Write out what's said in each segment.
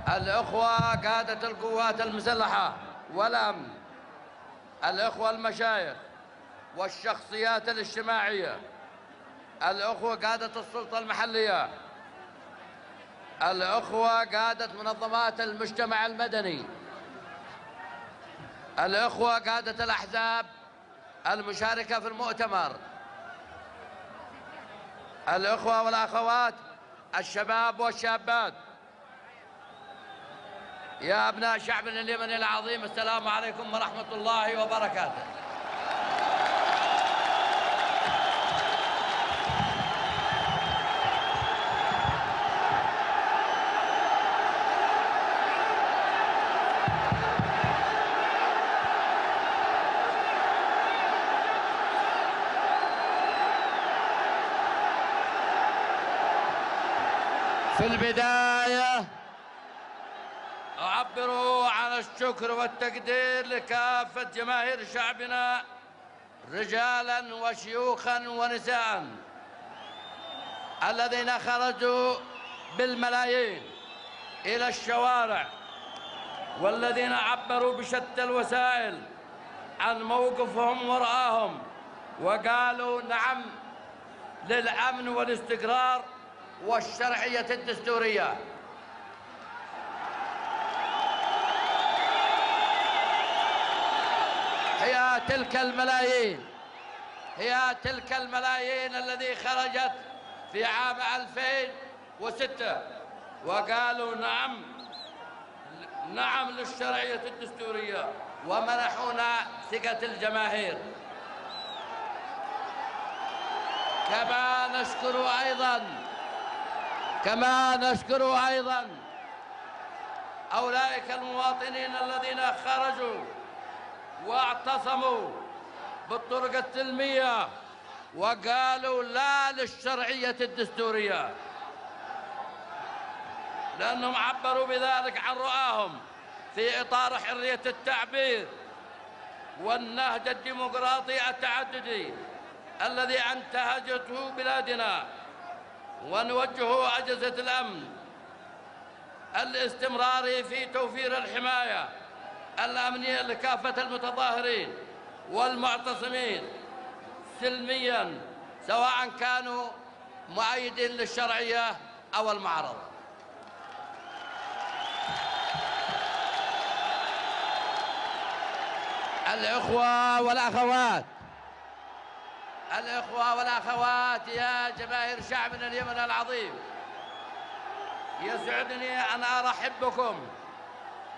الأخوة قادة القوات المسلحة والأمن، الأخوة المشايخ والشخصيات الاجتماعية، الأخوة قادة السلطة المحلية، الأخوة قادة منظمات المجتمع المدني، الأخوة قادة الأحزاب المشاركة في المؤتمر، الأخوة والأخوات الشباب والشابات، يا أبناء شعبنا اليمني العظيم، السلام عليكم ورحمة الله وبركاته. في البداية أعبر عن الشكر والتقدير لكافة جماهير شعبنا رجالا وشيوخا ونساء الذين خرجوا بالملايين إلى الشوارع، والذين عبروا بشتى الوسائل عن موقفهم ورآهم وقالوا نعم للأمن والاستقرار والشرعية الدستورية. هي تلك الملايين الذي خرجت في عام 2006 وقالوا نعم للشرعية الدستورية ومنحونا ثقة الجماهير. كما نشكر أيضا أولئك المواطنين الذين خرجوا واعتصموا بالطرق السلمية وقالوا لا للشرعية الدستورية، لأنهم عبروا بذلك عن رؤاهم في إطار حرية التعبير والنهج الديمقراطي التعددي الذي انتهجته بلادنا. ونوجه أجهزة الأمن الاستمراري في توفير الحماية الأمنية لكافة المتظاهرين والمعتصمين سلمياً، سواء كانوا مؤيدين للشرعية أو المعارضة. الإخوة والأخوات يا جماهير شعبنا اليمني العظيم، يسعدني أن أرحب بكم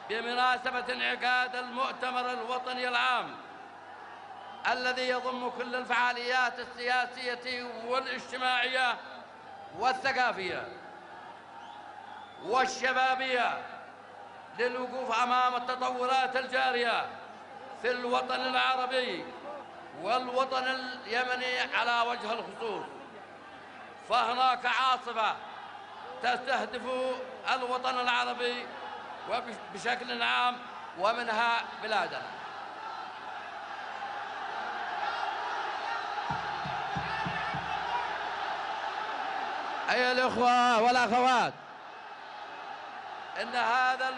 بمناسبة انعقاد المؤتمر الوطني العام الذي يضم كل الفعاليات السياسية والاجتماعية والثقافية والشبابية للوقوف أمام التطورات الجارية في الوطن العربي والوطن اليمني على وجه الخصوص. فهناك عاصفة تستهدف الوطن العربي وبشكل عام ومنها بلادنا. أيها الأخوة والأخوات، إن هذا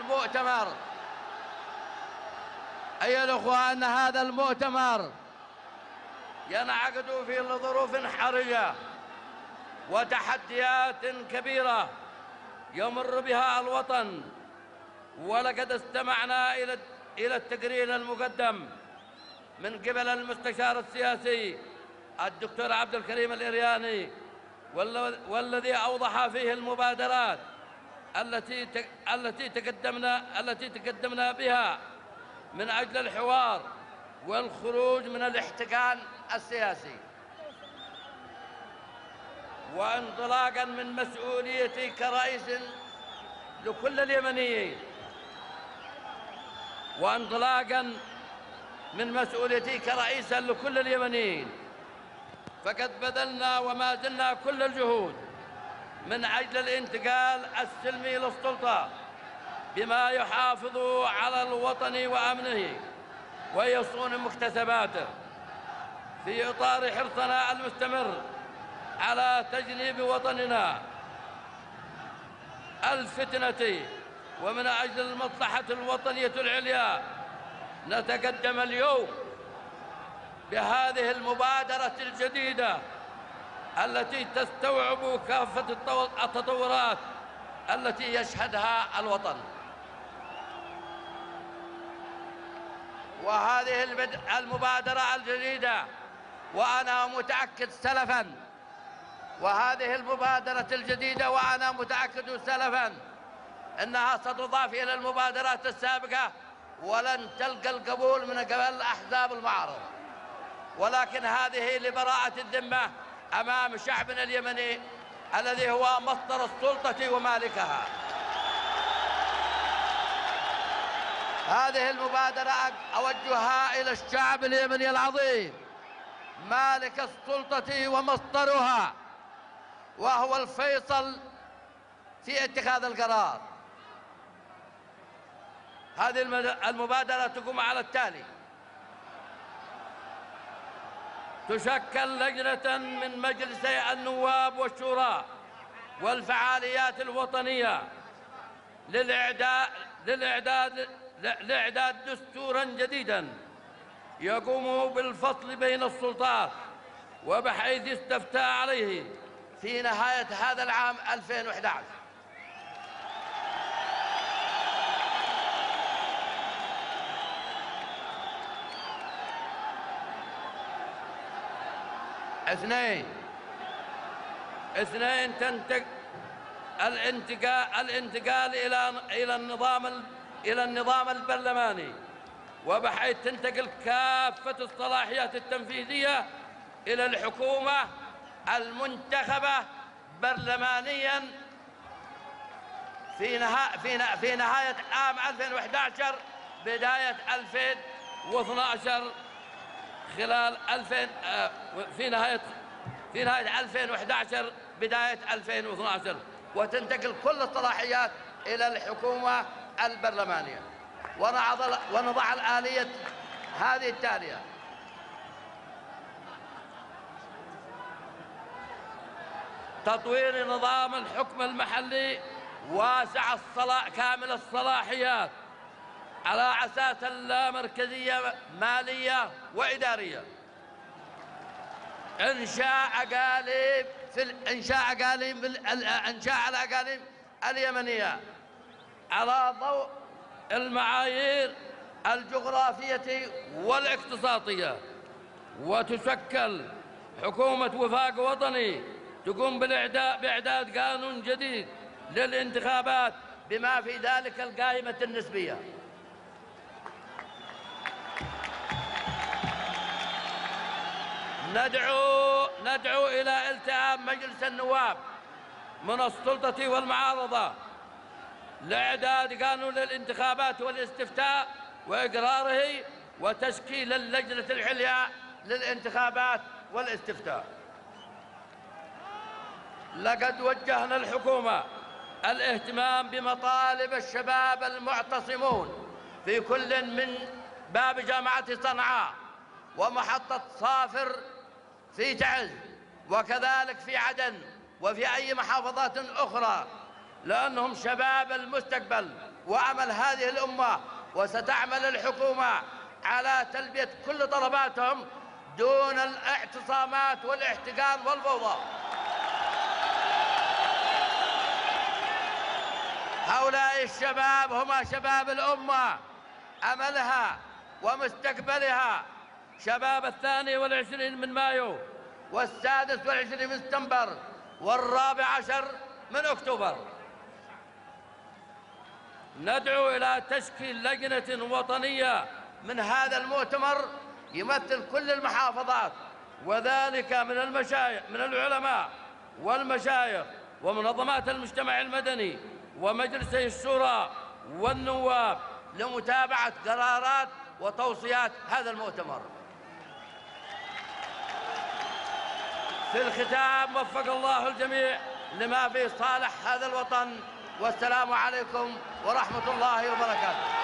المؤتمر ينعقد في ظروف حرجة وتحديات كبيرة يمر بها الوطن، ولقد استمعنا إلى التقرير المقدم من قبل المستشار السياسي الدكتور عبد الكريم الإرياني، والذي أوضح فيه المبادرات التي تقدمنا بها من أجل الحوار والخروج من الاحتقان السياسي، وانطلاقا من مسؤوليتي كرئيس لكل اليمنيين، فقد بذلنا وما زلنا كل الجهود من أجل الانتقال السلمي للسلطة بما يحافظ على الوطن وأمنه ويصون مكتسباته، في إطار حرصنا المستمر على تجنيب وطننا الفتنة ومن أجل المصلحة الوطنية العليا نتقدم اليوم بهذه المبادرة الجديدة التي تستوعب كافة التطورات التي يشهدها الوطن. وهذه المبادرة الجديدة وأنا متأكد سلفاً، وهذه المبادرة الجديدة وأنا متأكد سلفاً أنها ستضاف إلى المبادرات السابقة ولن تلقى القبول من قبل أحزاب المعارضة، ولكن هذه لبراءة الذمة أمام شعبنا اليمني الذي هو مصدر السلطة ومالكها. هذه المبادرة أوجهها إلى الشعب اليمني العظيم مالك السلطة ومصدرها، وهو الفيصل في اتخاذ القرار. هذه المبادرة تقوم على التالي: تشكل لجنة من مجلسي النواب والشورى والفعاليات الوطنية لإعداد دستوراً جديداً يقوم بالفصل بين السلطات، وبحيث يستفتى عليه في نهاية هذا العام 2011. اثنين تنتج الانتقال إلى النظام البرلماني، وبحيث تنتقل كافة الصلاحيات التنفيذية إلى الحكومة المنتخبة برلمانياً في نهاية عام 2011 بداية 2012 في نهاية 2011 بداية 2012، وتنتقل كل الصلاحيات إلى الحكومة البرلمانية. ونضع الآلية هذه التالية: تطوير نظام الحكم المحلي واسع كامل الصلاحيات على أساس اللامركزية مالية وإدارية. إنشاء الأقاليم اليمنية على ضوء المعايير الجغرافية والاقتصادية، وتشكل حكومة وفاق وطني تقوم بإعداد قانون جديد للانتخابات بما في ذلك القائمة النسبية. ندعو إلى التئام مجلس النواب من السلطة والمعارضة لإعداد قانون للانتخابات والاستفتاء وإقراره، وتشكيل اللجنة العليا للانتخابات والاستفتاء. لقد وجهنا الحكومة الاهتمام بمطالب الشباب المعتصمون في كل من باب جامعة صنعاء ومحطة صافر في تعز، وكذلك في عدن وفي أي محافظات أخرى، لأنهم شباب المستقبل وأمل هذه الأمة، وستعمل الحكومة على تلبية كل طلباتهم دون الاعتصامات والاحتجاج والفوضى. هؤلاء الشباب هم شباب الأمة، أملها ومستقبلها. شباب 22 من مايو و26 من سبتمبر و14 من أكتوبر. ندعو إلى تشكيل لجنة وطنية من هذا المؤتمر يمثل كل المحافظات، وذلك من العلماء والمشايخ ومنظمات المجتمع المدني ومجلسي الشورى والنواب لمتابعة قرارات وتوصيات هذا المؤتمر. في الختام وفق الله الجميع لما في صالح هذا الوطن، والسلام عليكم ورحمة الله وبركاته.